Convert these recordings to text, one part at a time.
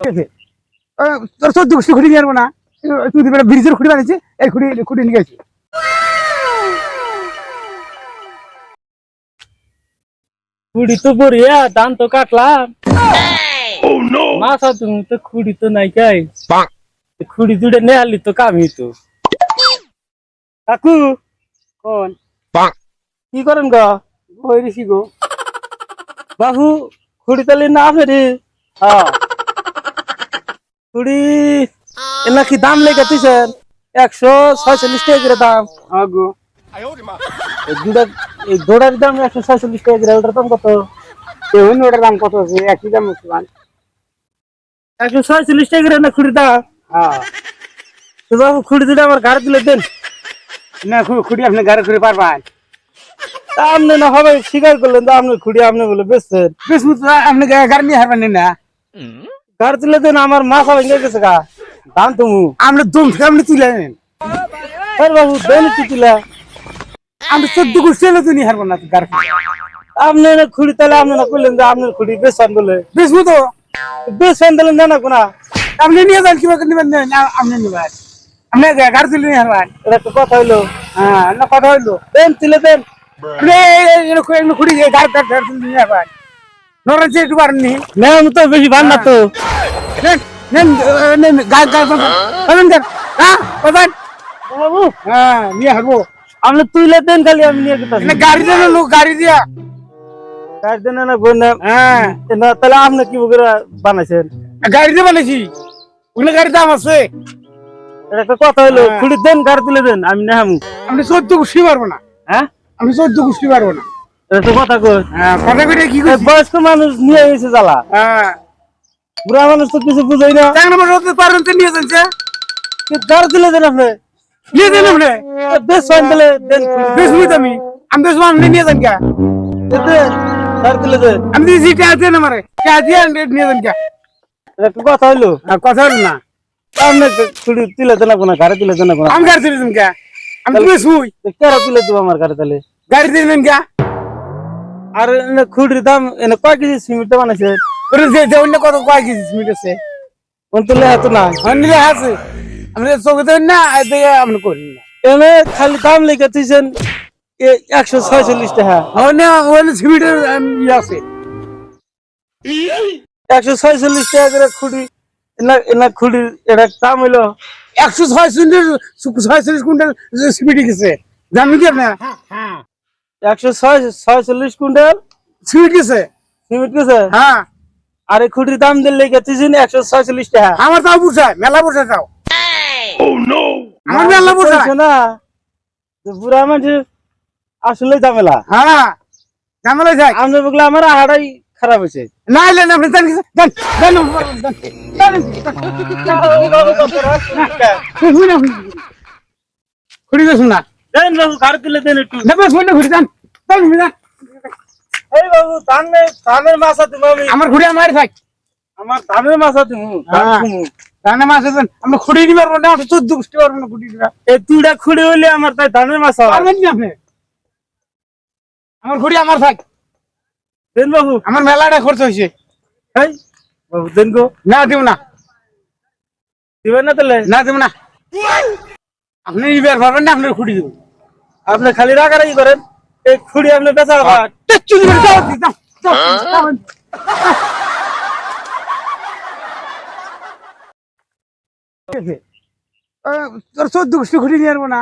তোর 14 গোষ্ঠী খুঁটি নিয়ে আসবো না, তুই ব্রিজের খুঁটি বানিয়েছি, এই খুঁটি খুঁটি নিয়ে গেছি। খুঁড়ি তো বড়িয়া ধান তো কাটলাম, মাছা তুমি তো খুঁড়ি তো নাই কাই, খুঁড়ি দুটো নেহালি তো কামি তো। কাকু কোন কি করেন গো? বই রেছি গো। বাবু খুঁড়ি তালি না ফেরি হ্যাঁ খুঁড়ি এলা কি দাম লেগে দিছেন? 146 টাকা করে দাম। হ্যাঁ গো, এই দৌড়ার দাম 146 টাকা করে, ওটার দাম কত? এখন ওটার দাম কত আছে? একই দাম আছে। 146 টাকা করে না খুঁড়ির দাম? হ্যাঁ তো বাবু খুঁড়ি দুটো আমার ঘাড়ে তুলে দেন। না, খুঁটি আপনি গাড়ি খুঁড়ে পারবেন? তা আপনি না হবে স্বীকার করলেন তো আপনি খুঁড়ি আপনি বলে বেচছেন। বেশ আপনি গাড়ি নিয়ে হারবেন না? ঘাড়ে তুলে দেন, আমার মাথা ভেঙে গেছে গা, দাম তুমি। আপনি দম থেকে আপনি তুলে নেন। বাবু দেন একটু তুলে। আপনি 14 গোষ্ঠী হলে তুই নিয়ে হারবেন না গাড়ি। আপনি না খুঁড়ি তাহলে আপনি না করলেন যে আপনার খুঁড়ি বেচছেন বলে, বেশবো তো বেচছেন তাহলে দেন না কোনা। আপনি নিয়ে যান, কিভাবে নেবেন? আপনি নেবেন, আপনি গাড়ি তুলে নিয়ে হারবেন। এটা একটা কথা হইলো। হ্যাঁ না, কথা হইলো। দেন তুলে দেন। খুঁড়ি গাড়ি তুলে নিয়ে হারবেন। নরেন্দ্র একটু পারেননি? না আমি তো বেশি ভান না তো। নেন নেন নেন, গাড়ি বাবু হ্যাঁ নিয়ে হারবো। আপনি তুলে দেন খালি আমি নিয়ে যেতে। গাড়ি দেন লোক, গাড়ি দিয়া। কাজ দেন না বোন না। হ্যাঁ না তাহলে আপনি কি করে বানাইছেন? গাড়ি দিয়ে বানাইছি, ওগুলো গাড়ির দাম আছে। এটা একটা কথা হইলো, খুঁড়ি দেন গাড়ি তুলে দেন আমি নেহামু। আপনি 14 গোষ্ঠী পারবো না। হ্যাঁ আমি 14 গোষ্ঠী পারবো না। এটা তো কথা কই। হ্যাঁ কথা কইটা কি এই করছি? বয়স্ক মানুষ নিয়ে গেছে জ্বালা, হ্যাঁ বুড়া মানুষ তো কিছু বুঝাই না। চার নম্বর হতে পারেন তো নিয়ে যাচ্ছে। গাড়ি তুলে দেন আপনি। নিয়ে যান আপনি। বেশ ফাইন তাহলে দেন। বেশবুই তো আমি বেশবো, আপনি নিয়ে যান কে? দেন গাড়ি তুলে দেন। আমি দিয়েছি টাকা দিয়ে আমারে, টাকা দিয়ে নিয়ে যান কে? এটা একটা কথা হইলো। কথা হলো না। আপনি খুঁড়ি তুলে দেন না, গাড়ি তুলে দেন না। আমি গাড়ি তুলে দেন কে? আমি তো বেশবুই। কেরা তুলে দেবো আমার গাড়ি তাহলে? গাড়ি দিয়ে দেন কে? আর এনে খুঁড়ির দাম এনে কয় কেজি সিমেন্ট বানাইছে? ওরে যে অন্য কত কয় কেজি সিমেন্ট আছে? কোন তুলে এত না নিলে আছে, আপনি চোখে দেন না, দেখে আপনি করেন না। এনে খালি দাম লেগে দিয়েছেন 146 টাকা। ওখানে সিমেন্টের ইয়ে আছে। 146 টাকা করে খুঁড়ি, এনা খুঁড়ির এটা দাম হইলো 146 কুইন্টাল সিমেন্ট গেছে, জানেন কি আপনি? 146 কুইন্টাল সিমেন্ট গেছে। সিমেন্ট গেছে। হ্যাঁ আর এই খুঁড়ির দাম দিলে লেগে দিয়েছেন 146 টাকা। আমার তাও বুঝায়, মেলা বুঝায় তাও। আমার মেলা বুঝায় না, বুড়া মানুষ আসলে ঝামেলা। হ্যাঁ ঝামেলা যায়। আপনি বললে আমার আহারাই খারাপ হয়েছে। না এলেন আপনি, জান জান জান ঘুরি গেছ না। দেন বাবু গাড়ি তুলে দেন একটু। ঘুরি যান। এই বাবু ধানের মাছা তুমি আমি আমার ঘুরি আমার থাক। আমার ধানের মাছা তুমি রান্না মাছ আছেন, আমরা খুঁড়ি দিতে পারবো না, 14 গোষ্ঠী পারবো না খুঁড়ি দিবা। এই দুইটা খুঁড়ি হইলে আমার তাই ধানের মাছা পারবেন কি আপনি? আমার ঘুরি আমার থাক। দেন বাবু। আমার মেলাটা খরচ হয়েছে। এই বাবু দেন গো। না দেব না, দিবেন না তাহলে? না দেব না। আপনি নিবার পারবেন না, আপনার খুঁড়ি দেবো। আপনি খালি রাগারাগি করেন, এই খুঁড়ি আপনি বেচা আবার। তোর 14 গোষ্ঠী খুঁড়ি নিয়ে আসবো না,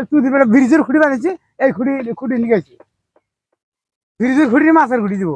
তুই ব্রিজের খুঁড়ি বানিয়েছি, এই খুঁড়ি নিয়ে গেছি। ব্রিজের খুঁড়ি মাছের খুঁড়ি দিব।